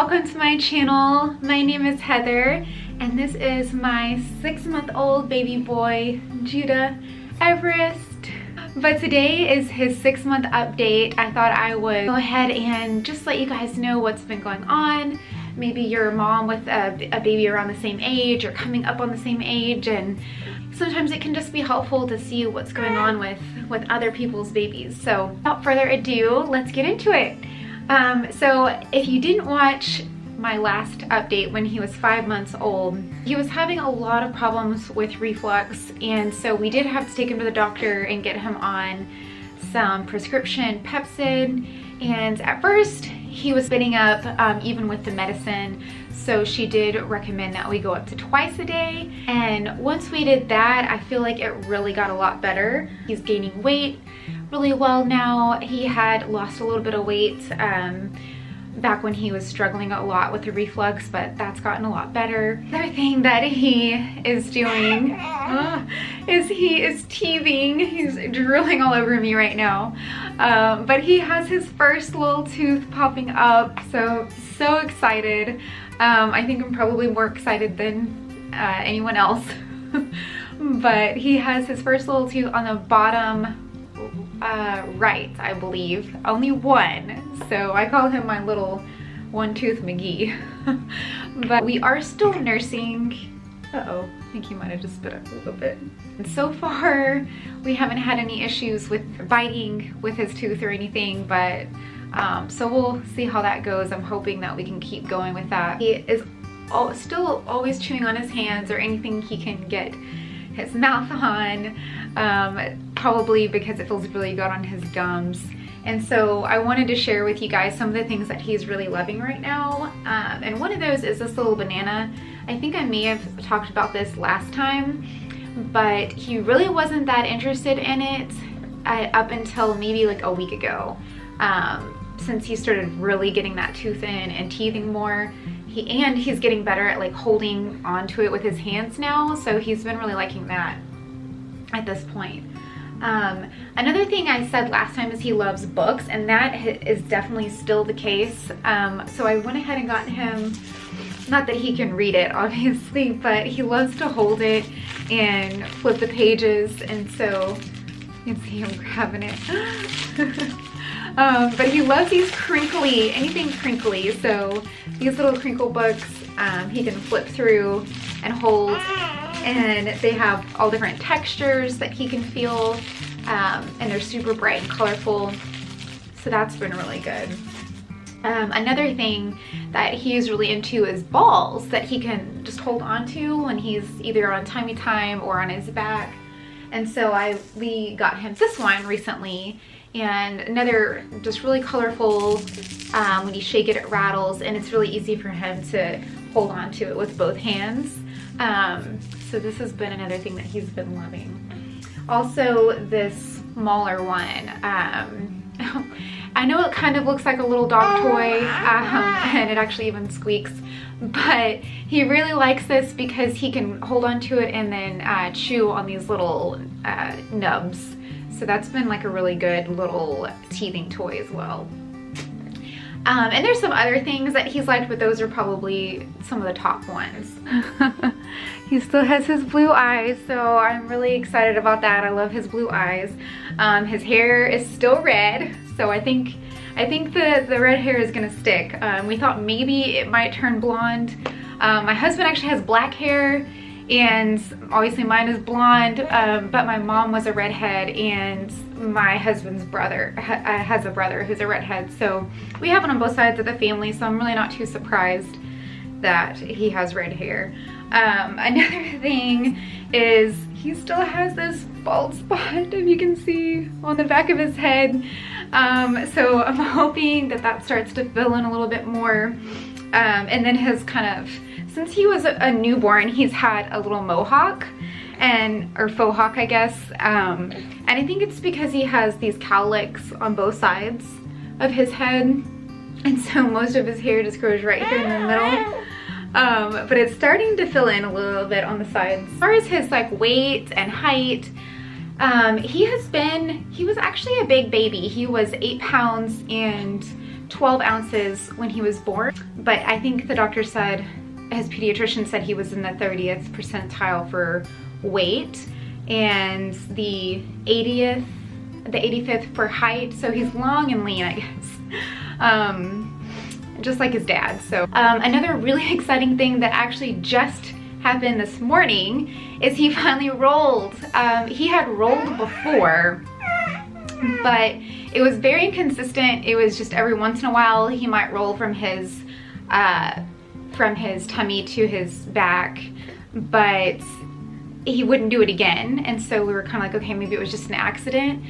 welcome to my channel. My name is Heather and this is my 6-month-old baby boy, Judah Everest. But today is his 6-month update. I thought I would go ahead and just let you guys know what's been going on. Maybe you're a mom with a baby around the same age or coming up on the same age, and sometimes it can just be helpful to see what's going on with other people's babies. So without further ado, let's get into it. So if you didn't watch my last update when he was 5 months old, he was having a lot of problems with reflux, and so we did have to take him to the doctor and get him on some prescription Pepcid. And at first he was spitting up even with the medicine, so she did recommend that we go up to twice a day. And once we did that, I feel like it really got a lot better. He's gaining weight really well now. He had lost a little bit of weight back when he was struggling a lot with the reflux, but that's gotten a lot better. Another thing that he is doing is he is teething. He's drooling all over me right now. But he has his first little tooth popping up, so excited. I think I'm probably more excited than anyone else. But he has his first little tooth on the bottom right, I believe. Only one, so I call him my little one-tooth McGee. But we are still nursing. Uh-oh, I think he might have just spit up a little bit. And so far, we haven't had any issues with biting with his tooth or anything, but so we'll see how that goes. I'm hoping that we can keep going with that. He is still always chewing on his hands or anything he can get his mouth on, probably because it feels really good on his gums. And so I wanted to share with you guys some of the things that he's really loving right now. And one of those is this little banana. I think I may have talked about this last time, but he really wasn't that interested in it up until maybe like a week ago. Since he started really getting that tooth in and teething more. He's getting better at like holding onto it with his hands now, so he's been really liking that at this point. Another thing I said last time is he loves books, and that is definitely still the case. So I went ahead and got him, not that he can read it obviously, but he loves to hold it and flip the pages, and so you can see him grabbing it. But he loves these crinkly, anything crinkly, so these little crinkle books he can flip through and hold, and they have all different textures that he can feel, and they're super bright and colorful, so that's been really good. Another thing that he's really into is balls that he can just hold onto when he's either on tummy time or on his back. And so we got him this one recently, and another just really colorful. When you shake it, it rattles, and it's really easy for him to hold on to it with both hands. So this has been another thing that he's been loving. Also, this smaller one. I know it kind of looks like a little dog toy, and it actually even squeaks, but he really likes this because he can hold on to it and then chew on these little nubs. So that's been like a really good little teething toy as well. And there's some other things that he's liked, but those are probably some of the top ones. He still has his blue eyes, so I'm really excited about that. I love his blue eyes. His hair is still red, so I think the red hair is gonna stick. We thought maybe it might turn blonde. My husband actually has black hair, and obviously mine is blonde, but my mom was a redhead, and my husband's brother has a brother who's a redhead, so we have it on both sides of the family, so I'm really not too surprised that he has red hair. Another thing is he still has this bald spot, if you can see, on the back of his head. So I'm hoping that starts to fill in a little bit more. And then his since he was a newborn, he's had a little mohawk, or faux hawk, I guess. And I think it's because he has these cowlicks on both sides of his head, and so most of his hair just grows right here in the middle. But it's starting to fill in a little bit on the sides. As far as his like weight and height, he was actually a big baby. He was 8 pounds and 12 ounces when he was born, but I think the doctor said, his pediatrician said he was in the 30th percentile for weight and the 85th for height, so he's long and lean, I guess. Just like his dad. So another really exciting thing that actually just happened this morning is he finally rolled. He had rolled before, but it was very inconsistent. It was just every once in a while he might roll from his tummy to his back, but he wouldn't do it again. And so we were kind of like, okay, maybe it was just an accident.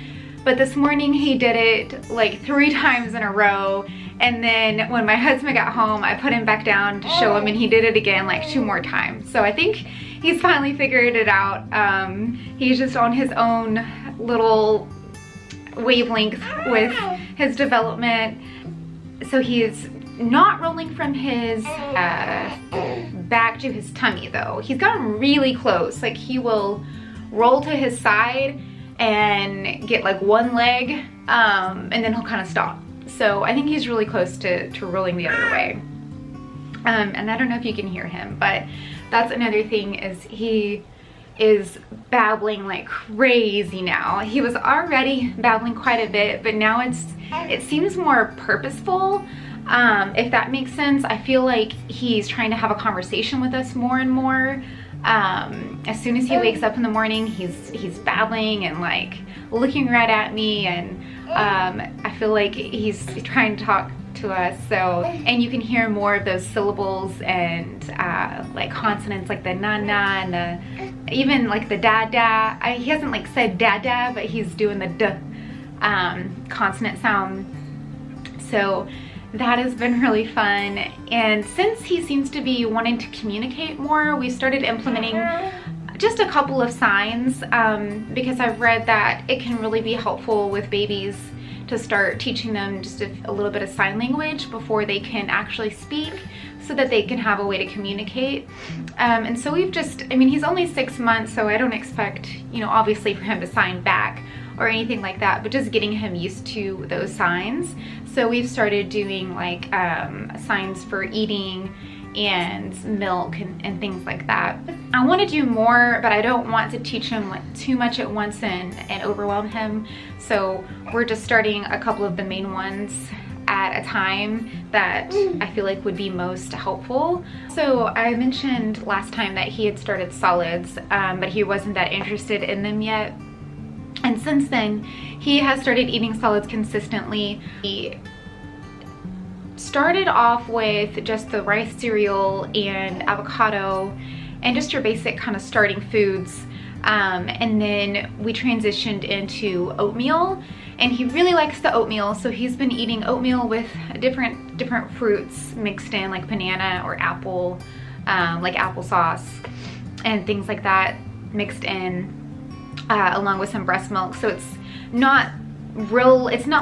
But this morning he did it like 3 times in a row. And then when my husband got home, I put him back down to show him, and he did it again like 2 more times. So I think he's finally figured it out. He's just on his own little wavelength with his development. So he's not rolling from his back to his tummy though. He's gotten really close. Like he will roll to his side and get like one leg, and then he'll kind of stop. So I think he's really close to rolling the other way. And I don't know if you can hear him, but that's another thing, is he is babbling like crazy now. He was already babbling quite a bit, but now it seems more purposeful. If that makes sense. I feel like he's trying to have a conversation with us more and more. As soon as he wakes up in the morning, he's babbling and like looking right at me, and I feel like he's trying to talk to us. So, and you can hear more of those syllables and like consonants, like the na na and the, even like the da da. He hasn't like said da da, but he's doing the d consonant sound. So that has been really fun. And since he seems to be wanting to communicate more, we started implementing just a couple of signs, because I've read that it can really be helpful with babies to start teaching them just a little bit of sign language before they can actually speak, so that they can have a way to communicate. And so we've just, I mean, he's only 6 months, so I don't expect, you know, obviously for him to sign back or anything like that, but just getting him used to those signs. So we've started doing like signs for eating and milk and things like that. I want to do more, but I don't want to teach him like too much at once and overwhelm him. So we're just starting a couple of the main ones at a time that I feel like would be most helpful. So I mentioned last time that he had started solids, but he wasn't that interested in them yet. And since then, he has started eating solids consistently. He started off with just the rice cereal and avocado and just your basic kind of starting foods. And then we transitioned into oatmeal, and he really likes the oatmeal. So he's been eating oatmeal with different fruits mixed in, like banana or apple, like applesauce and things like that mixed in, along with some breast milk. So it's not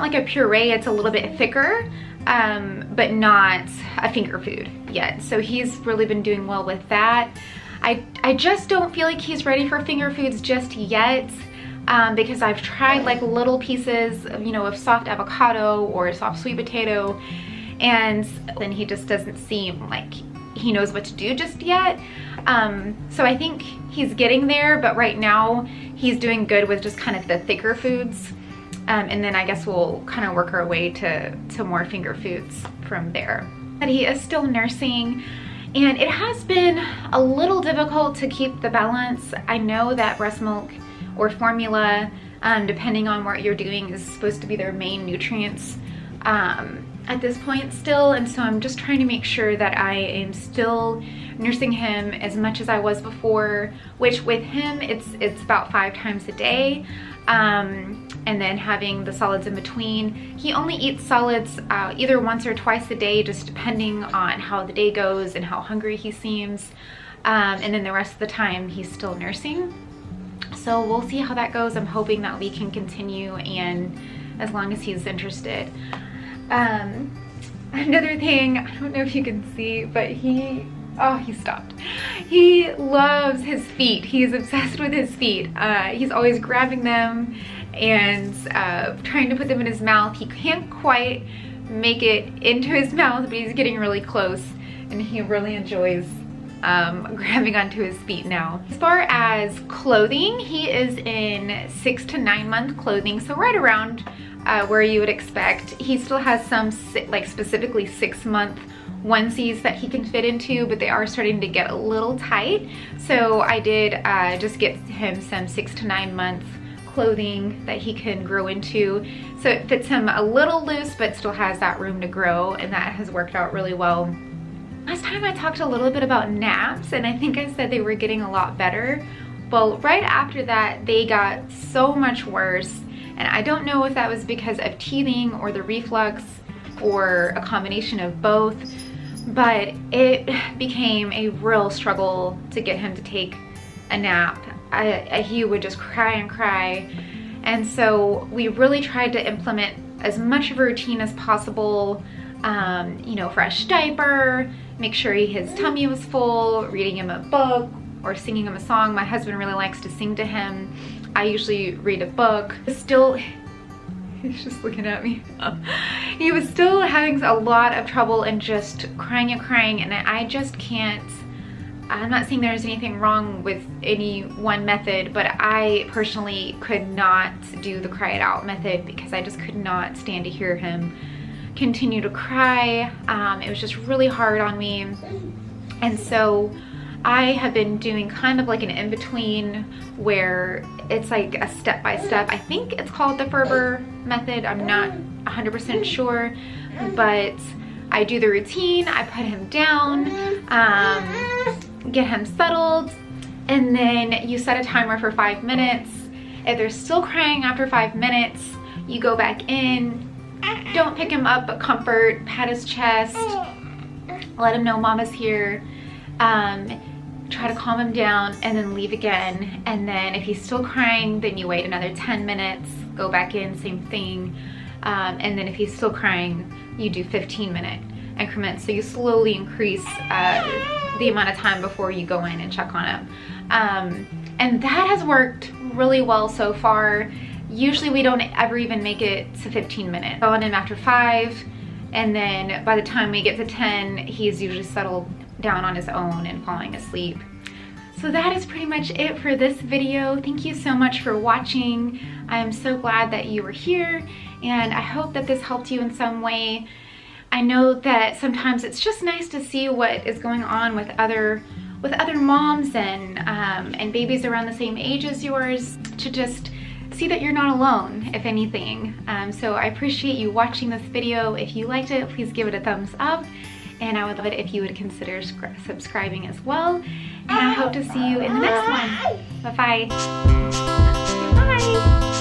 like a puree, it's a little bit thicker, but not a finger food yet. So he's really been doing well with that. I just don't feel like he's ready for finger foods just yet, because I've tried like little pieces, you know, of soft avocado or soft sweet potato, and then he just doesn't seem like he knows what to do just yet. So I think he's getting there, but right now he's doing good with just kind of the thicker foods. And then I guess we'll kind of work our way to more finger foods from there. But he is still nursing, and it has been a little difficult to keep the balance. I know that breast milk or formula, depending on what you're doing, is supposed to be their main nutrients at this point still. And so I'm just trying to make sure that I am still nursing him as much as I was before, which with him, it's about 5 times a day. And then having the solids in between. He only eats solids either once or twice a day, just depending on how the day goes and how hungry he seems. And then the rest of the time he's still nursing. So we'll see how that goes. I'm hoping that we can continue, and as long as he's interested. Another thing, I don't know if you can see, but he stopped. He loves his feet. He's obsessed with his feet. He's always grabbing them and trying to put them in his mouth. He can't quite make it into his mouth, but he's getting really close and he really enjoys grabbing onto his feet now. As far as clothing, he is in 6 to 9 month clothing, so right around where you would expect. He still has some like specifically 6 month onesies that he can fit into, but they are starting to get a little tight. So I did just get him some 6 to 9 month clothing that he can grow into. So it fits him a little loose, but still has that room to grow, and that has worked out really well. Last time I talked a little bit about naps, and I think I said they were getting a lot better. Well, right after that, they got so much worse, and I don't know if that was because of teething or the reflux or a combination of both, but it became a real struggle to get him to take a nap. He would just cry and cry, and so we really tried to implement as much of a routine as possible. You know, fresh diaper, make sure his tummy was full, reading him a book or singing him a song. My husband really likes to sing to him. I usually read a book. Still, he's just looking at me. He was still having a lot of trouble and just crying and crying, and I just can't. I'm not saying there's anything wrong with any one method, but I personally could not do the cry it out method because I just could not stand to hear him continue to cry. It was just really hard on me, and so I have been doing kind of like an in-between where it's like a step-by-step. I think it's called the Ferber method. I'm not 100% sure, but I do the routine, I put him down, get him settled, and then you set a timer for 5 minutes. If they're still crying after 5 minutes, you go back in. Don't pick him up, but comfort, pat his chest, let him know mama's here, try to calm him down, and then leave again. And then if he's still crying, then you wait another 10 minutes, go back in, same thing. And then if he's still crying, you do 15-minute increments. So you slowly increase the amount of time before you go in and check on him. And that has worked really well so far. Usually we don't ever even make it to 15 minutes. Go on him after 5, and then by the time we get to 10, he's usually settled down on his own and falling asleep. So that is pretty much it for this video. Thank you so much for watching. I am so glad that you were here, and I hope that this helped you in some way. I know that sometimes it's just nice to see what is going on with other moms and babies around the same age as yours, to just see that you're not alone, if anything. So I appreciate you watching this video. If you liked it, please give it a thumbs up, and I would love it if you would consider subscribing as well. And I hope to see you in the next one. Bye-bye. Bye.